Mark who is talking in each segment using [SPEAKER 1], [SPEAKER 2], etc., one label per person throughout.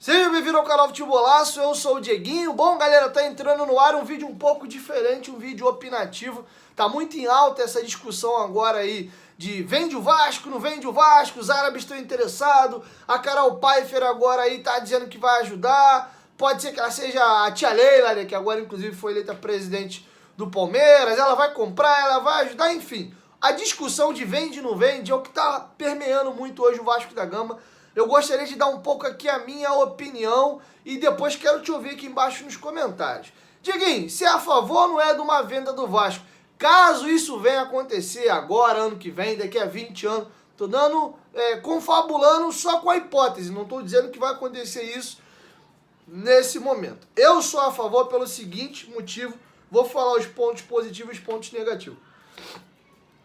[SPEAKER 1] Seja bem-vindo ao canal Futebolaço, eu sou o Dieguinho. Bom, galera, tá entrando no ar um vídeo um pouco diferente, um vídeo opinativo. Tá muito em alta essa discussão agora aí de vende o Vasco, não vende o Vasco, os árabes estão interessados, a Carol Pfeiffer agora aí tá dizendo que vai ajudar, pode ser que ela seja a tia Leila, né, que agora inclusive foi eleita presidente do Palmeiras, ela vai comprar, ela vai ajudar, enfim. A discussão de vende ou não vende é o que tá permeando muito hoje o Vasco da Gama. Eu gostaria de dar um pouco aqui a minha opinião e depois quero te ouvir aqui embaixo nos comentários. Diguinho, se é a favor ou não é de uma venda do Vasco? Caso isso venha acontecer agora, ano que vem, daqui a 20 anos, tô dando, confabulando só com a hipótese, não tô dizendo que vai acontecer isso nesse momento. Eu sou a favor pelo seguinte motivo, vou falar os pontos positivos e os pontos negativos.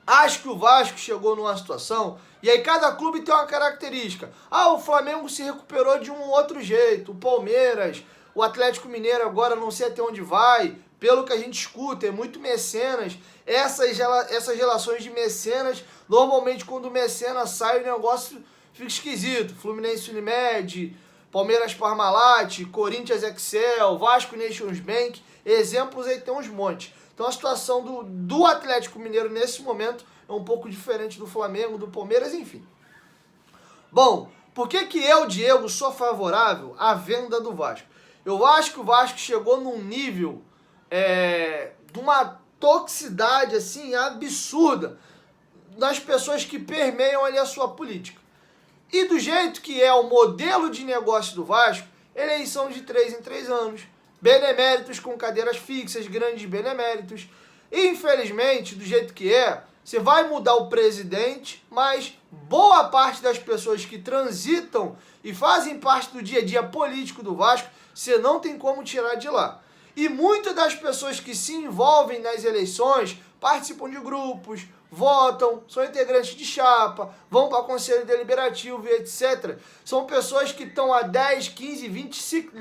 [SPEAKER 1] Acho que o Vasco chegou numa situação, e aí cada clube tem uma característica. Ah, o Flamengo se recuperou de um outro jeito, o Palmeiras, o Atlético Mineiro agora não sei até onde vai, pelo que a gente escuta, é muito mecenas. Essas relações de mecenas, normalmente quando o mecenas sai o negócio fica esquisito. Fluminense Unimed, Palmeiras Parmalat, Corinthians Excel, Vasco Nations Bank, exemplos aí tem uns montes. Então a situação do Atlético Mineiro nesse momento é um pouco diferente do Flamengo, do Palmeiras, enfim. Bom, por que eu, Diego, sou favorável à venda do Vasco? Eu acho que o Vasco chegou num nível de uma toxicidade assim absurda das pessoas que permeiam ali a sua política. E do jeito que é o modelo de negócio do Vasco, eleição de 3 em 3 anos, beneméritos com cadeiras fixas, grandes beneméritos. Infelizmente, do jeito que é, você vai mudar o presidente, mas boa parte das pessoas que transitam e fazem parte do dia a dia político do Vasco, você não tem como tirar de lá. E muitas das pessoas que se envolvem nas eleições participam de grupos, votam, são integrantes de chapa, vão para conselho deliberativo e etc. São pessoas que estão há 10, 15, 20,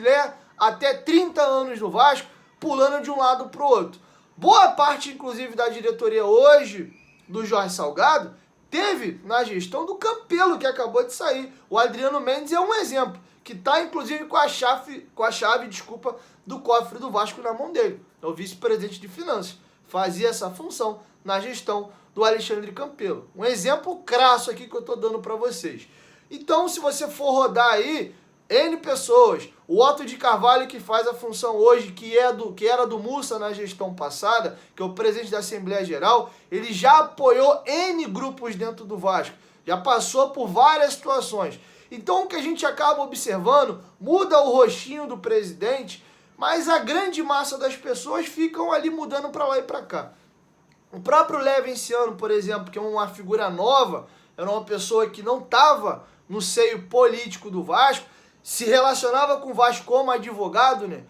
[SPEAKER 1] até 30 anos no Vasco, pulando de um lado para o outro. Boa parte, inclusive, da diretoria hoje, do Jorge Salgado, teve na gestão do Campelo, que acabou de sair. O Adriano Mendes é um exemplo, que está, inclusive, com a chave, do cofre do Vasco na mão dele. É o vice-presidente de finanças. Fazia essa função na gestão do Alexandre Campelo. Um exemplo crasso aqui que eu estou dando para vocês. Então, se você for rodar aí, N pessoas, o Otto de Carvalho que faz a função hoje, que era do Mussa na gestão passada, que é o presidente da Assembleia Geral, ele já apoiou N grupos dentro do Vasco, já passou por várias situações. Então o que a gente acaba observando, muda o rostinho do presidente, mas a grande massa das pessoas ficam ali mudando para lá e para cá. O próprio Levenciano, por exemplo, que é uma figura nova, era uma pessoa que não estava no seio político do Vasco, se relacionava com o Vasco como advogado, né?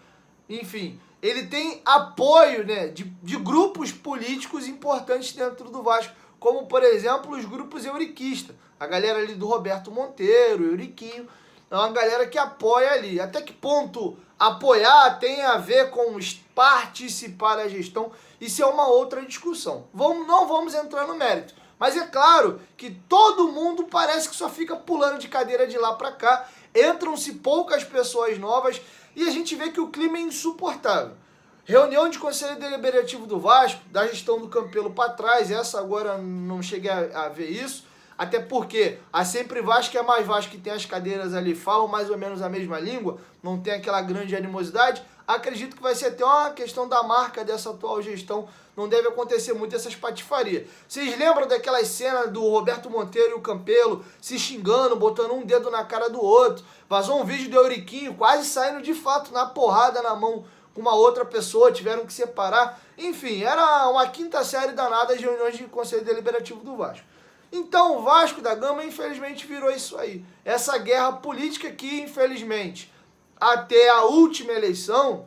[SPEAKER 1] Enfim, ele tem apoio, né, de grupos políticos importantes dentro do Vasco, como, por exemplo, os grupos euriquistas. A galera ali do Roberto Monteiro, Euriquinho, é uma galera que apoia ali. Até que ponto apoiar tem a ver com participar da gestão? Isso é uma outra discussão. Não vamos entrar no mérito. Mas é claro que todo mundo parece que só fica pulando de cadeira de lá para cá. Entram-se poucas pessoas novas e a gente vê que o clima é insuportável. Reunião de conselho deliberativo do Vasco, da gestão do Campelo para trás, essa agora não cheguei a ver isso, até porque a Sempre Vasco é mais Vasco, que tem as cadeiras ali, falam mais ou menos a mesma língua, não tem aquela grande animosidade. Acredito que vai ser até uma questão da marca dessa atual gestão, não deve acontecer muito essas patifarias. Vocês lembram daquelas cenas do Roberto Monteiro e o Campelo se xingando, botando um dedo na cara do outro? Vazou um vídeo do Euriquinho quase saindo de fato na porrada na mão com uma outra pessoa, tiveram que separar. Enfim, era uma quinta série danada de reuniões de conselho deliberativo do Vasco. Então o Vasco da Gama infelizmente virou isso aí. Essa guerra política que infelizmente até a última eleição,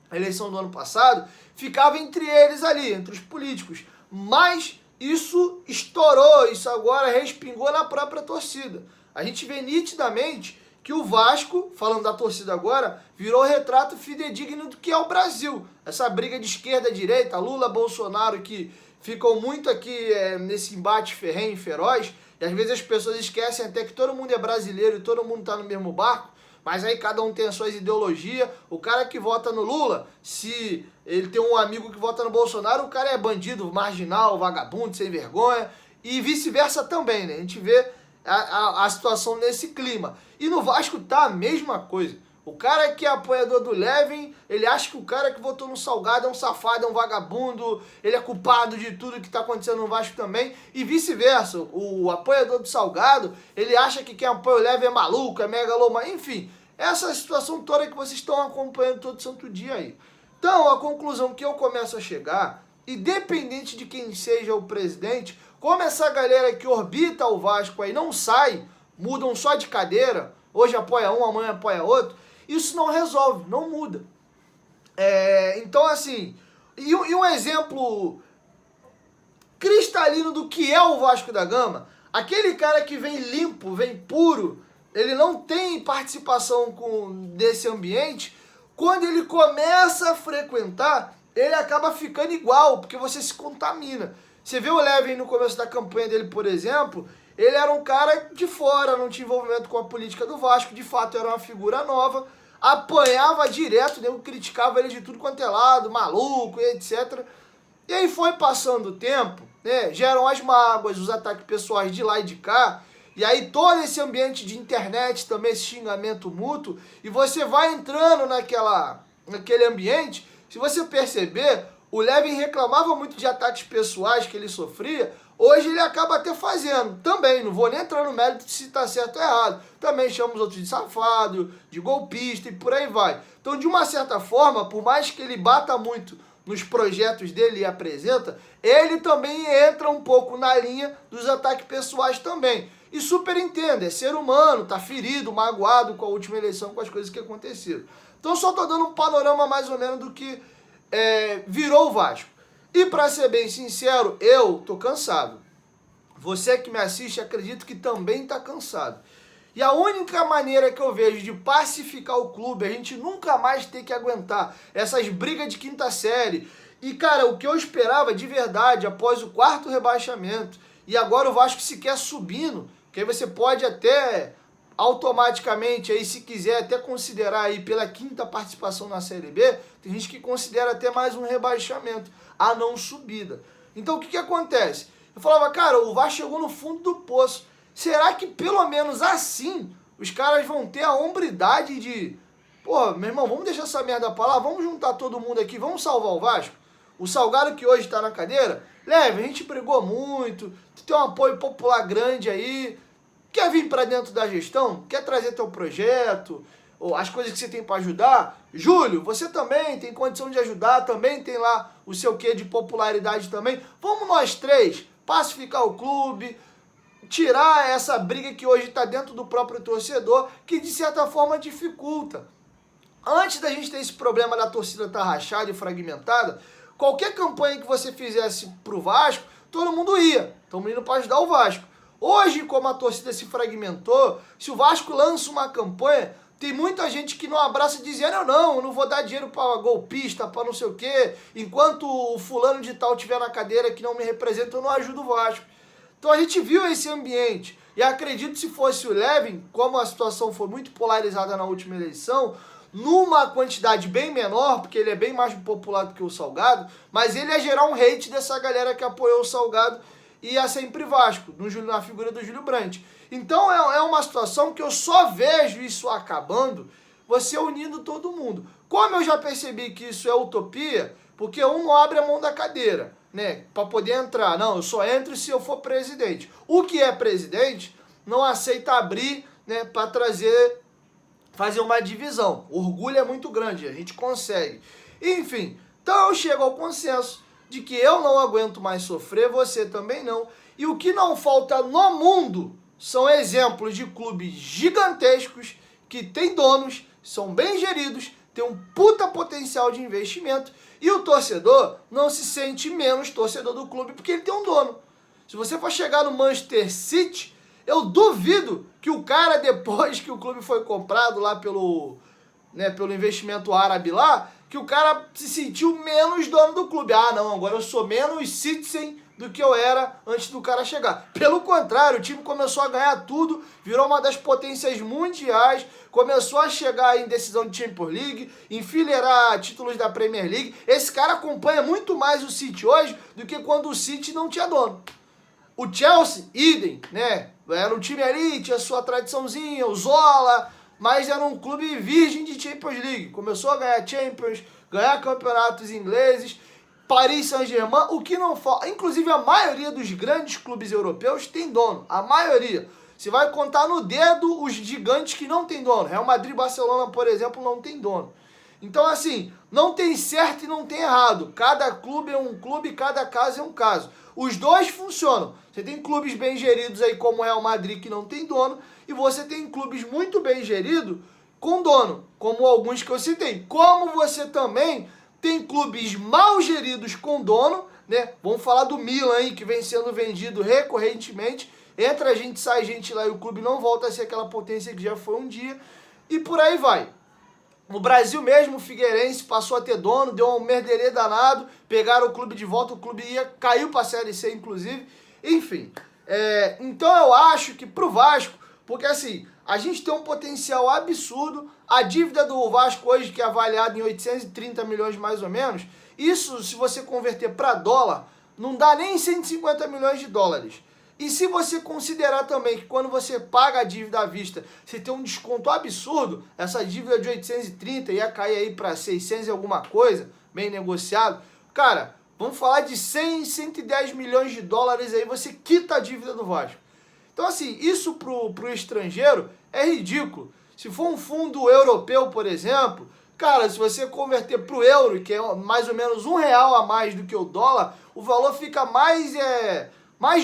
[SPEAKER 1] a eleição do ano passado, ficava entre eles ali, entre os políticos. Mas isso estourou, isso agora respingou na própria torcida. A gente vê nitidamente que o Vasco, falando da torcida agora, virou retrato fidedigno do que é o Brasil. Essa briga de esquerda e direita, Lula, Bolsonaro, que ficam muito aqui nesse embate ferrenho e feroz, e às vezes as pessoas esquecem até que todo mundo é brasileiro e todo mundo está no mesmo barco. Mas aí cada um tem as suas ideologias. O cara que vota no Lula, se ele tem um amigo que vota no Bolsonaro, o cara é bandido, marginal, vagabundo, sem vergonha. E vice-versa também, né? A gente vê a situação nesse clima. E no Vasco tá a mesma coisa. O cara que é apoiador do Levin, ele acha que o cara que votou no Salgado é um safado, é um vagabundo, ele é culpado de tudo que tá acontecendo no Vasco também, e vice-versa. O apoiador do Salgado, ele acha que quem apoia o Levin é maluco, é megaloma, enfim. Essa situação toda que vocês estão acompanhando todo santo dia aí. Então, a conclusão que eu começo a chegar, independente de quem seja o presidente, como essa galera que orbita o Vasco aí não sai, mudam só de cadeira, hoje apoia um, amanhã apoia outro, isso não resolve, não muda. Então, assim, e um exemplo cristalino do que é o Vasco da Gama, aquele cara que vem limpo, vem puro, ele não tem participação desse ambiente, quando ele começa a frequentar, ele acaba ficando igual, porque você se contamina. Você vê o Levin no começo da campanha dele, por exemplo, ele era um cara de fora, não tinha envolvimento com a política do Vasco, de fato era uma figura nova, apanhava direto, nego criticava ele de tudo quanto é lado, maluco e etc. E aí foi passando o tempo, né, geram as mágoas, os ataques pessoais de lá e de cá, e aí todo esse ambiente de internet também, esse xingamento mútuo, e você vai entrando naquele ambiente, se você perceber, o Levin reclamava muito de ataques pessoais que ele sofria, hoje ele acaba até fazendo, também, não vou nem entrar no mérito de se está certo ou errado, também chama os outros de safado, de golpista e por aí vai. Então, de uma certa forma, por mais que ele bata muito nos projetos dele e apresenta, ele também entra um pouco na linha dos ataques pessoais também. E super entendo, é ser humano, tá ferido, magoado com a última eleição, com as coisas que aconteceram. Então, só tô dando um panorama mais ou menos do que virou o Vasco. E para ser bem sincero, eu tô cansado. Você que me assiste, acredito que também tá cansado. E a única maneira que eu vejo de pacificar o clube, a gente nunca mais ter que aguentar essas brigas de quinta série. E, cara, o que eu esperava de verdade, após o 4º rebaixamento, e agora o Vasco sequer subindo, que aí você pode até automaticamente, aí, se quiser até considerar aí pela 5ª participação na Série B, tem gente que considera até mais um rebaixamento, a não subida. Então o que acontece? Eu falava, cara, o Vasco chegou no fundo do poço. Será que pelo menos assim os caras vão ter a hombridade de, pô, meu irmão, vamos deixar essa merda pra lá, vamos juntar todo mundo aqui, vamos salvar o Vasco? O Salgado que hoje tá na cadeira, Leve, a gente brigou muito, tu tem um apoio popular grande aí, quer vir para dentro da gestão? Quer trazer teu projeto? Ou as coisas que você tem para ajudar? Júlio, você também tem condição de ajudar, também tem lá o seu quê de popularidade também. Vamos nós três pacificar o clube, tirar essa briga que hoje está dentro do próprio torcedor, que de certa forma dificulta. Antes da gente ter esse problema da torcida estar rachada e fragmentada, qualquer campanha que você fizesse pro Vasco, todo mundo ia. Estamos indo para ajudar o Vasco. Hoje, como a torcida se fragmentou, se o Vasco lança uma campanha, tem muita gente que não abraça dizendo, eu não vou dar dinheiro para golpista, para não sei o quê, enquanto o fulano de tal estiver na cadeira que não me representa, eu não ajudo o Vasco. Então a gente viu esse ambiente, e acredito que se fosse o Levin, como a situação foi muito polarizada na última eleição, numa quantidade bem menor, porque ele é bem mais popular do que o Salgado, mas ele ia gerar um hate dessa galera que apoiou o Salgado, e ia sempre Vasco, na figura do Júlio Brandt. Então é uma situação que eu só vejo isso acabando, você unindo todo mundo. Como eu já percebi que isso é utopia, porque um não abre a mão da cadeira, né, para poder entrar. Não, eu só entro se eu for presidente. O que é presidente não aceita abrir, né, para fazer uma divisão. O orgulho é muito grande, a gente consegue. Enfim, então eu chego ao consenso de que eu não aguento mais sofrer, você também não. E o que não falta no mundo são exemplos de clubes gigantescos que têm donos, são bem geridos, têm um puta potencial de investimento e o torcedor não se sente menos torcedor do clube porque ele tem um dono. Se você for chegar no Manchester City, eu duvido que o cara, depois que o clube foi comprado lá pelo investimento árabe lá, que o cara se sentiu menos dono do clube. Ah, não, agora eu sou menos citizen do que eu era antes do cara chegar. Pelo contrário, o time começou a ganhar tudo, virou uma das potências mundiais, começou a chegar em decisão de Champions League, enfileirar títulos da Premier League. Esse cara acompanha muito mais o City hoje do que quando o City não tinha dono. O Chelsea, idem, né? Era um time ali, tinha sua tradiçãozinha, o Zola, mas era um clube virgem de Champions League. Começou a ganhar Champions, ganhar campeonatos ingleses, Paris Saint-Germain, o que não falta. Inclusive a maioria dos grandes clubes europeus tem dono, a maioria. Você vai contar no dedo os gigantes que não tem dono. Real Madrid e Barcelona, por exemplo, não tem dono. Então, assim, não tem certo e não tem errado. Cada clube é um clube, cada caso é um caso. Os dois funcionam. Você tem clubes bem geridos aí como o Real Madrid que não tem dono, e você tem clubes muito bem geridos com dono, como alguns que eu citei. Como você também tem clubes mal geridos com dono, né? Vamos falar do Milan aí, que vem sendo vendido recorrentemente. Entra gente, sai gente lá e o clube não volta a ser aquela potência que já foi um dia. E por aí vai. No Brasil mesmo, o Figueirense passou a ter dono, deu um merderê danado, pegaram o clube de volta, o clube caiu para a Série C, inclusive. Enfim, então eu acho que pro Vasco, porque assim, a gente tem um potencial absurdo, a dívida do Vasco hoje, que é avaliada em 830 milhões mais ou menos, isso, se você converter para dólar, não dá nem 150 milhões de dólares. E se você considerar também que quando você paga a dívida à vista, você tem um desconto absurdo, essa dívida de 830 ia cair aí para 600 e alguma coisa, bem negociado, cara, vamos falar de 100, 110 milhões de dólares aí, você quita a dívida do Vasco. Então assim, isso pro estrangeiro é ridículo. Se for um fundo europeu, por exemplo, cara, se você converter pro euro, que é mais ou menos R$1 a mais do que o dólar, o valor fica mais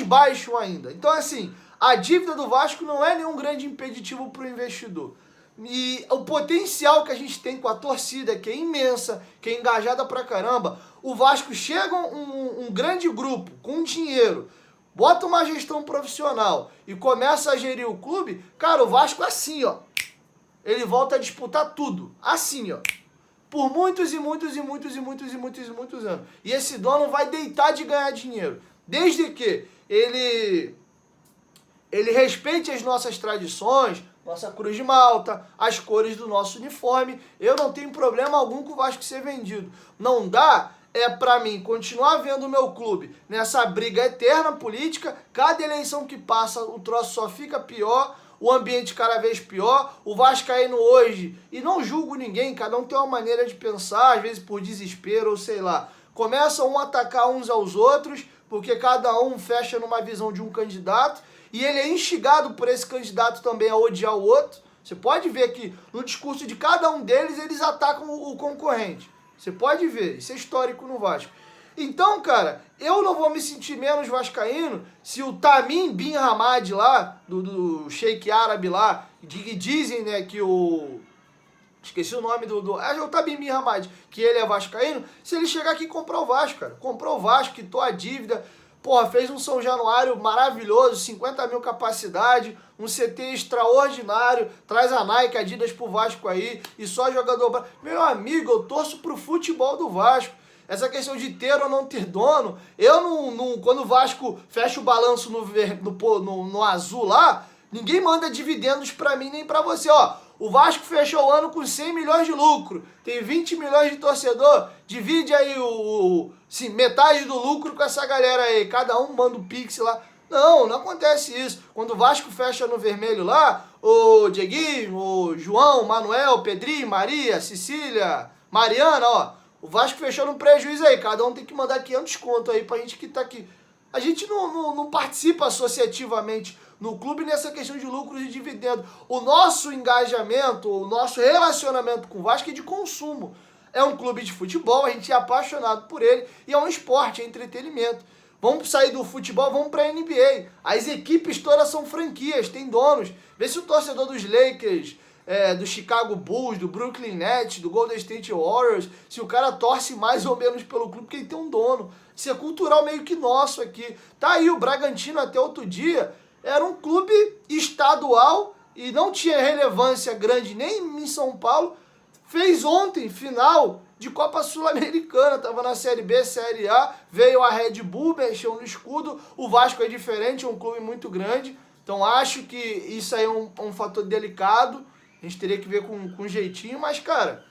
[SPEAKER 1] baixo ainda. Então, assim, a dívida do Vasco não é nenhum grande impeditivo para o investidor. E o potencial que a gente tem com a torcida, que é imensa, que é engajada pra caramba, o Vasco chega um grande grupo com dinheiro, bota uma gestão profissional e começa a gerir o clube, cara, o Vasco assim, ó, ele volta a disputar tudo, assim, ó, por muitos e muitos e muitos e muitos e muitos e muitos anos. E esse dono vai deitar de ganhar dinheiro. Desde que ele respeite as nossas tradições, nossa cruz de malta, as cores do nosso uniforme, eu não tenho problema algum com o Vasco ser vendido. Não dá pra mim continuar vendo o meu clube nessa briga eterna política, cada eleição que passa o troço só fica pior, o ambiente cada vez pior, o vascaíno hoje, e não julgo ninguém, cada um tem uma maneira de pensar, às vezes por desespero ou sei lá, começam a atacar uns aos outros, porque cada um fecha numa visão de um candidato, e ele é instigado por esse candidato também a odiar o outro. Você pode ver que no discurso de cada um deles, eles atacam o concorrente. Você pode ver, isso é histórico no Vasco. Então, cara, eu não vou me sentir menos vascaíno se o Tamim Bin Hamad lá, do Sheik Árabe lá, dizem, né, que o... Esqueci o nome é o Tamim Bin Hamad, que ele é vascaíno, se ele chegar aqui e comprar o Vasco, cara. Comprou o Vasco, quitou a dívida, porra, fez um São Januário maravilhoso, 50 mil capacidade, um CT extraordinário, traz a Nike, Adidas pro Vasco aí, e só jogador... Meu amigo, eu torço pro futebol do Vasco. Essa questão de ter ou não ter dono, eu não quando o Vasco fecha o balanço no azul lá, ninguém manda dividendos pra mim nem pra você, ó. O Vasco fechou o ano com 100 milhões de lucro, tem 20 milhões de torcedor, divide aí metade do lucro com essa galera aí, cada um manda um pix lá. Não acontece isso. Quando o Vasco fecha no vermelho lá, o Dieguinho, o João, Manuel, Pedrinho, Maria, Cecília, Mariana, ó, o Vasco fechou no prejuízo aí, cada um tem que mandar 500 conto aí pra gente que tá aqui. A gente não participa associativamente no clube nessa questão de lucros e dividendos. O nosso engajamento, o nosso relacionamento com o Vasco é de consumo. É um clube de futebol, a gente é apaixonado por ele e é um esporte, é entretenimento. Vamos sair do futebol, vamos pra NBA. As equipes todas são franquias, tem donos. Vê se o torcedor dos Lakers, do Chicago Bulls, do Brooklyn Nets, do Golden State Warriors, se o cara torce mais ou menos pelo clube, porque ele tem um dono. Isso é cultural meio que nosso aqui. Tá aí, o Bragantino até outro dia era um clube estadual e não tinha relevância grande nem em São Paulo, Fez ontem, final de Copa Sul-Americana, tava na Série B, Série A, veio a Red Bull, mexeu no escudo, o Vasco é diferente, é um clube muito grande, então acho que isso aí é um fator delicado, a gente teria que ver com jeitinho, mas cara,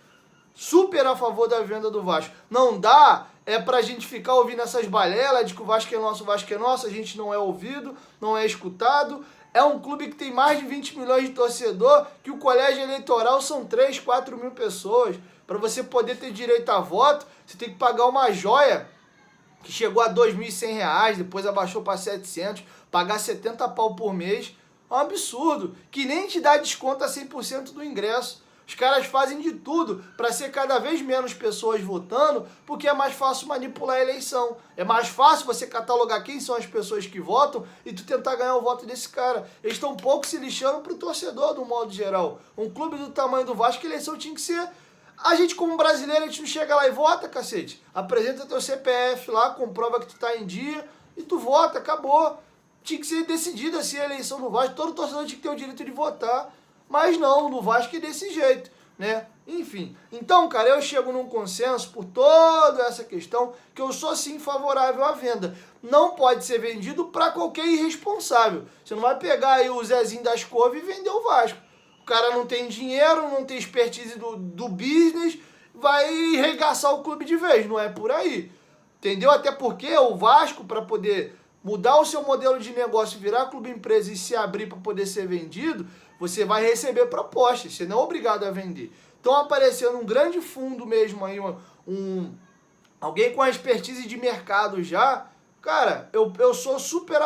[SPEAKER 1] super a favor da venda do Vasco. Não dá pra gente ficar ouvindo essas balelas de que o Vasco é nosso, a gente não é ouvido, não é escutado. É um clube que tem mais de 20 milhões de torcedor, que o colégio eleitoral são 3, 4 mil pessoas. Para você poder ter direito a voto, você tem que pagar uma joia que chegou a R$ 2.100, depois abaixou para 700, pagar 70 pau por mês. É um absurdo, que nem te dá desconto a 100% do ingresso. Os caras fazem de tudo para ser cada vez menos pessoas votando, porque é mais fácil manipular a eleição. É mais fácil você catalogar quem são as pessoas que votam e tu tentar ganhar o voto desse cara. Eles estão um pouco se lixando pro torcedor, do modo geral. Um clube do tamanho do Vasco, a eleição tinha que ser... A gente, como brasileiro, a gente não chega lá e vota, cacete. Apresenta teu CPF lá, comprova que tu tá em dia e tu vota, acabou. Tinha que ser decidida assim a eleição do Vasco. Todo torcedor tinha que ter o direito de votar. Mas não, no Vasco é desse jeito, né? Enfim, então, cara, eu chego num consenso por toda essa questão que eu sou, sim, favorável à venda. Não pode ser vendido para qualquer irresponsável. Você não vai pegar aí o Zezinho das Couves e vender o Vasco. O cara não tem dinheiro, não tem expertise do business, vai regaçar o clube de vez, não é por aí. Entendeu? Até porque o Vasco, para poder mudar o seu modelo de negócio, virar clube empresa e se abrir para poder ser vendido, você vai receber propostas, você não é obrigado a vender. Então aparecendo um grande fundo mesmo aí, alguém com a expertise de mercado já, cara, eu sou super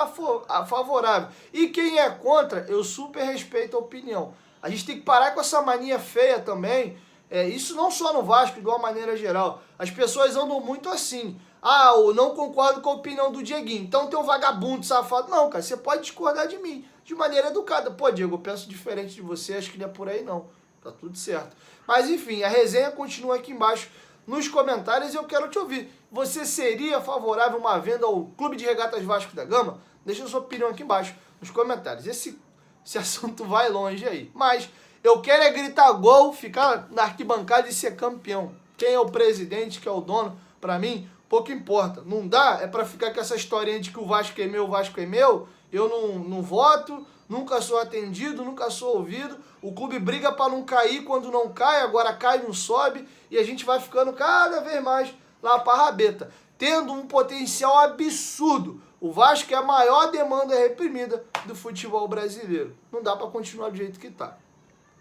[SPEAKER 1] favorável. E quem é contra, eu super respeito a opinião. A gente tem que parar com essa mania feia também, isso não só no Vasco, de uma maneira geral. As pessoas andam muito assim. Ah, eu não concordo com a opinião do Dieguinho, então tem um vagabundo safado. Não, cara, você pode discordar de mim, de maneira educada. Pô, Diego, eu penso diferente de você, acho que não é por aí não. Tá tudo certo. Mas enfim, a resenha continua aqui embaixo nos comentários e eu quero te ouvir. Você seria favorável a uma venda ao Clube de Regatas Vasco da Gama? Deixa a sua opinião aqui embaixo nos comentários. Esse assunto vai longe aí. Mas eu quero é gritar gol, ficar na arquibancada e ser campeão. Quem é o presidente, que é o dono, pra mim, pouco importa. Não dá, é pra ficar com essa historinha de que o Vasco é meu, o Vasco é meu. Eu não voto, nunca sou atendido, nunca sou ouvido. O clube briga para não cair, quando não cai, agora cai, não sobe. E a gente vai ficando cada vez mais lá para a rabeta, tendo um potencial absurdo. O Vasco é a maior demanda reprimida do futebol brasileiro. Não dá para continuar do jeito que tá.